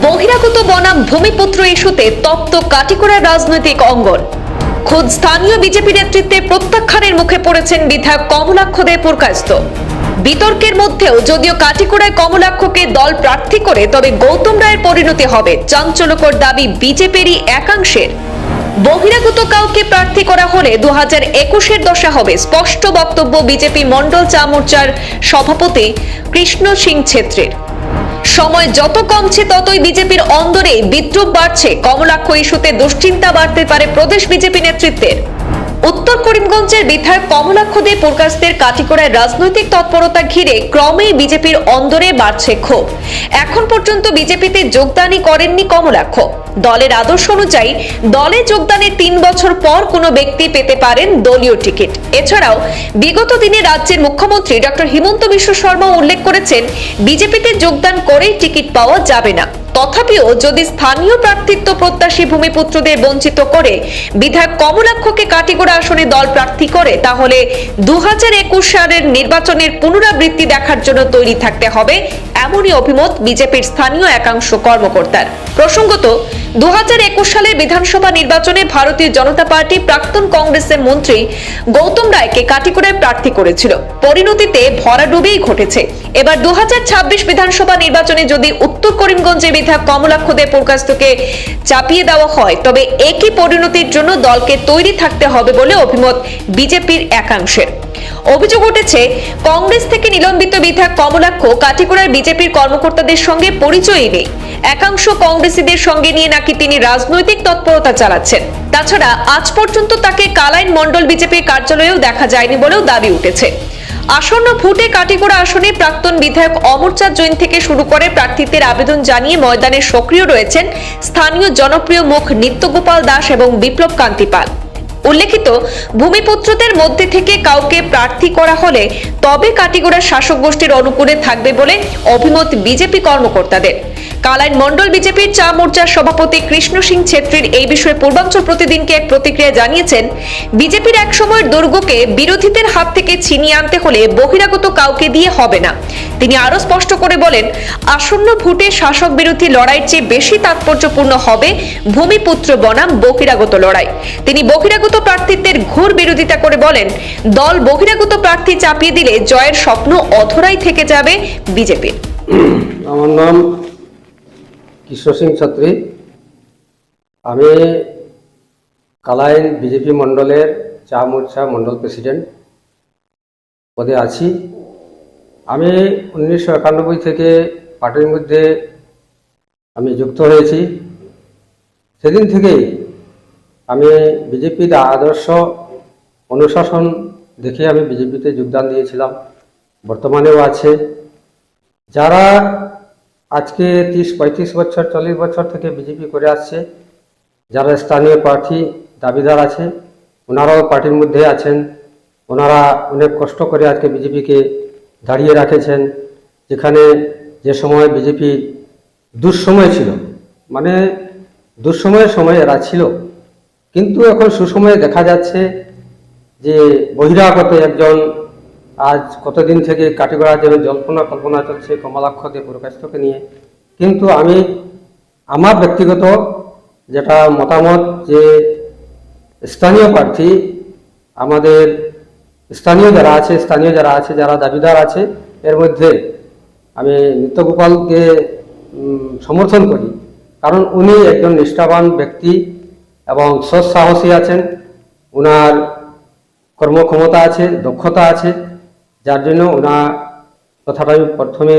বহিরাগত বনাম ভূমিপুত্র ইস্যুতে তপ্ত কাটিগড়ার রাজনৈতিক অঙ্গন। খোদ স্থানীয় বিজেপি নেতৃত্বে প্রত্যাখ্যানের মুখে পড়েছেন বিধায়ক কমলাক্ষ দে পুরকায়স্থ। বিতর্কের মধ্যেও যদিও কাটিগড়ায় কমলাক্ষকে দল প্রার্থী করে, তবে গৌতম রায়ের পরিণতি হবে চাঞ্চল্যকর দাবি বিজেপিরই একাংশের। বহিরাগত কাউকে প্রার্থী করা হলে 2021-এর দশা হবে, স্পষ্ট বক্তব্য বিজেপি মন্ডল চা মোর্চার সভাপতি কৃষ্ণ সিং ছেত্রীর। সময় যত কমছে ততই বিজেপির অন্দরে বিদ্রুপ বাড়ছে। কমলাক্ষ ইস্যুতে দুশ্চিন্তা বাড়তে পারে প্রদেশ বিজেপি নেতৃত্বের। উত্তর করিমগঞ্জের বিধায়ক কমলাক্ষ দে পুরকায়স্থের কাটিগড়ায় রাজনৈতিক তৎপরতা ঘিরে ক্রমেই বিজেপির অন্দরে বাড়ছে ক্ষোভ। এখন পর্যন্ত বিজেপিতে যোগদানই করেননি কমলাক্ষ। দলের আদর্শ অনুযায়ী দলে যোগদানের 3 বছর পর কোনো ব্যক্তি পেতে পারেন দলীয় টিকিট। এছাড়াও বিগত দিনে রাজ্যের মুখ্যমন্ত্রী ডক্টর হিমন্ত বিশ্ব শর্মা উল্লেখ করেছেন, বিজেপিতে যোগদান করেই টিকিট পাওয়া যাবে না। তথাপিও যদি স্থানীয় প্রার্থিত্ব প্রত্যাশী ভূমিপুত্রদের বঞ্চিত করে বিধায়ক কমলাক্ষকে কাটিগড়া আসনে দল প্রার্থী করে, তাহলে 2021 সালের নির্বাচনের পুনরাবৃত্তি দেখার জন্য তৈরি থাকতে হবে, এমনই অভিমত বিজেপির স্থানীয় একাংশ কর্মকর্তার। প্রসঙ্গত, 2021 সালের বিধানসভা নির্বাচনে ভারতীয় জনতা পার্টি প্রাক্তন কংগ্রেসের মন্ত্রী গৌতম রায়কে কাটিগড়ায় প্রার্থী করেছিল। পরিণতিতে ভরাডুবিই ঘটেছে। এবার 2026 বিধানসভা নির্বাচনে যদি উত্তর করিমগঞ্জে বিধায়ক কমলাক্ষ দে পুরকায়স্থকে চাপিয়ে দেওয়া হয়, তবে একই পরিণতির জন্য দলকে তৈরি থাকতে হবে বলে অভিমত বিজেপির একাংশের। অভিযোগ উঠেছে, কংগ্রেস থেকে নিলম্বিত বিধায়ক কমলাক্ষ কাটিগড়ার বিজেপির কর্মকর্তাদের সঙ্গে পরিচয়ই নেই। একাংশ কংগ্রেসীদের সঙ্গে নিয়ে নাকি তিনি রাজনৈতিক তৎপরতা চালাচ্ছেন। তাছাড়া আজ পর্যন্ত তাকে কালাইন মন্ডল বিজেপির কার্যালয়েও দেখা যায়নি বলেও দাবি উঠেছে। আসন্ন ভোটে কাটিগড়া আসনে প্রাক্তন বিধায়ক অমরচাঁদ জৈন থেকে শুরু করে প্রার্থীত্বের আবেদন জানিয়ে ময়দানে সক্রিয় রয়েছেন স্থানীয় জনপ্রিয় মুখ নিত্যগোপাল দাস এবং বিপ্লব কান্তি পাল। উল্লেখিত, ভূমিপুত্রদের মধ্যে থেকে কাউকে প্রার্থী করা হলে তবে কাটিগড়ার শাসক গোষ্ঠীর অনুকূলে থাকবে বলে অভিমত বিজেপি কর্মকর্তাদের। কালাইন মন্ডল বিজেপির চা মোর্চার সভাপতি কৃষ্ণ সিং ছেত্রীর এই বিষয়ে পূর্বাঞ্চল প্রতিদিনকে এক প্রতিক্রিয়া জানিয়েছেন, বিজেপির এক সময়ের দুর্গকে বিরোধীদের হাত থেকে ছিনিয়ে আনতে হলে বহিরাগত কাউকে দিয়ে হবে না। তিনি আরো স্পষ্ট করে বলেন, আসন্ন ভোটে শাসক বিরোধী লড়াইয়ের চেয়ে বেশি তাৎপর্যপূর্ণ হবে ভূমিপুত্র বনাম বহিরাগত লড়াই। তিনি বহিরাগত প্রার্থীত্বের ঘোর বিরোধিতা করে বলেন, দল বহিরাগত প্রার্থী চাপিয়ে দিলে জয়ের স্বপ্ন অধরাই থেকে যাবে বিজেপির। আমার নাম কৃষ্ণ সিং ছেত্রী। আমি কালাইন বিজেপি মন্ডলের চা মোর্চা মন্ডল প্রেসিডেন্ট পদে আছি। আমি 1991 থেকে পার্টির মধ্যে আমি যুক্ত হয়েছি। সেদিন থেকেই আমি বিজেপির আদর্শ অনুশাসন দেখে আমি বিজেপিতে যোগদান দিয়েছিলাম, বর্তমানেও আছে। যারা আজকে 30-35 বছর 40 বছর থেকে বিজেপি করে আসছে, যারা স্থানীয় প্রার্থী দাবিদার আছে, ওনারাও পার্টির মধ্যে আছেন। ওনারা অনেক কষ্ট করে আজকে বিজেপিকে দাঁড়িয়ে রাখেছেন। যেখানে যে সময় বিজেপি দুঃসময় ছিল, মানে দুঃসময়ের সময় এরা ছিল, কিন্তু এখন সুসময়ে দেখা যাচ্ছে যে বহিরাগত একজন আজ কতদিন থেকে কাটিগড়া যেমন কল্পনা চলছে কমলাক্ষ দে পুরকায়স্থকে নিয়ে। কিন্তু আমি আমার ব্যক্তিগত যেটা মতামত, যে স্থানীয় প্রার্থী আমাদের স্থানীয় যারা আছে যারা দাবিদার আছে, এর মধ্যে আমি নিত্যগোপালকে সমর্থন করি। কারণ উনি একজন নিষ্ঠাবান ব্যক্তি এবং সৎ সাহসী আছেন, ওনার কর্মক্ষমতা আছে, দক্ষতা আছে, যার জন্য ওনার কথাটা আমি প্রথমে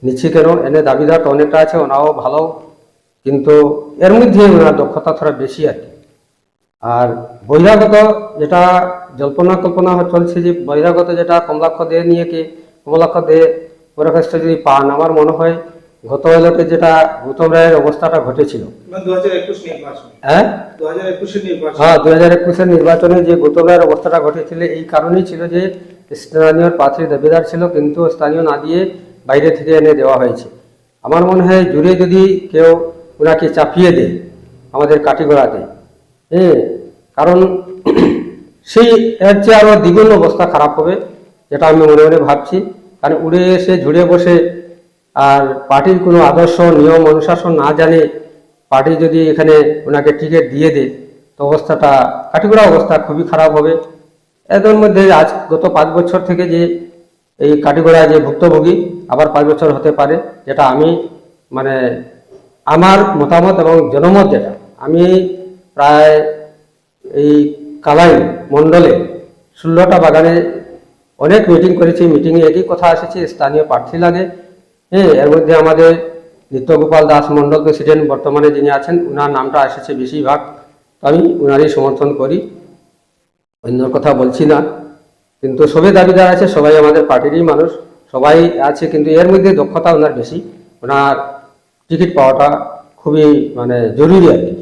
নিচ্ছি। কেন এনে দাবিদার তো অনেকটা আছে, ওনাও ভালো, কিন্তু এর মধ্যে ওনার দক্ষতা থোড়া বেশি আর কি। আর বহিরাগত যেটা কল্পনা চলছে, যে বহিরাগত যেটা কমলাক্ষ দে নিয়ে কমলাক্ষ দে পুরকায়স্থ যদি পান, আমার মনে হয় গত এলাকাতে যেটা গৌতম রায়ের অবস্থাটা ঘটেছিল 2021 নির্বাচনে যে গৌতম রায়ের অবস্থাটা ঘটেছিল, এই কারণেই ছিল যে স্থানীয় প্রার্থীর দাবিদার ছিল, কিন্তু স্থানীয় না দিয়ে বাইরে থেকে এনে দেওয়া হয়েছে। আমার মনে হয় জুড়ে যদি কেউ ওনাকে চাপিয়ে দেয় আমাদের কাটিগড়াতে, কারণ সেই এর চেয়ে আরো দ্বিগুণ অবস্থা খারাপ হবে, যেটা আমি মনে মনে ভাবছি। কারণ উড়ে এসে ঝুড়ে বসে আর পার্টির কোনো আদর্শ নিয়ম অনুশাসন না জানে পার্টি যদি এখানে ওনাকে টিকিট দিয়ে দেয় তো অবস্থাটা কাঠিগড়া অবস্থা খুবই খারাপ হবে। এদের মধ্যে আজ গত 5 বছর থেকে যে এই কাঠিগড়া যে ভুক্তভোগী আবার 5 বছর হতে পারে, যেটা আমি মানে আমার মতামত এবং জনমত যেটা, আমি প্রায় এই কালাইন মণ্ডলে 16টা বাগানে অনেক মিটিং করেছি। মিটিংয়ে একই কথা এসেছে, স্থানীয় প্রার্থী লাগে। হ্যাঁ, এর মধ্যে আমাদের নিত্যগোপাল দাস মণ্ডল প্রেসিডেন্ট বর্তমানে যিনি আছেন ওনার নামটা এসেছে বেশিরভাগ, তো আমি ওনারই সমর্থন করি, অন্যর কথা বলছি না। কিন্তু সবাই দাবিদার আছে, সবাই আমাদের পার্টিরই মানুষ, সবাই আছে, কিন্তু এর মধ্যে দক্ষতা ওনার বেশি, ওনার টিকিট পাওয়াটা খুবই মানে জরুরি আর কি।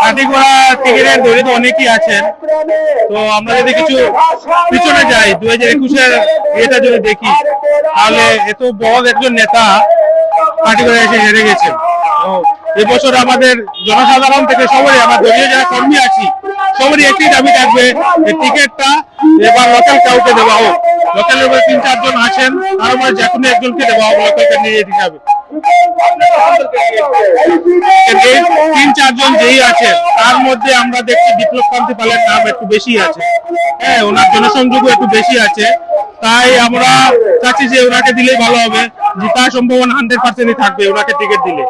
কাঠিগড়া টিকিটের দরিদ্র অনেকেই আছেন। তো আমরা যদি কিছু পিছনে যাই 2021-এর এটা যদি দেখি, তাহলে এত বড় একজন নেতা কাঠিগড়া এসে হেরে গেছেন। তো এবছর আমাদের জনসাধারণ থেকে সবারই, আমার দলীয় যারা কর্মী আছি সবারই একটি দাবি থাকবে, এই টিকিটটা এবার লোকাল কাউকে দেওয়া হোক। লোকালের উপরে 3-4 জন আছেন, তার মধ্যে যে কোনো একজনকে দেওয়া হোক লোকাল ক্যান্ডিডেট হিসাবে। 3-4 জন যেই আছে তার মধ্যে আমরা দেখছি বিপ্লব কান্তি পালের নাম একটু বেশি আছে। হ্যাঁ, ওনার জনসংযোগও একটু বেশি আছে, তাই আমরা চাচ্ছি যে ওনাকে দিলেই ভালো হবে। জেতার সম্ভাবনা 100% থাকবে ওনাকে টিকিট দিলে।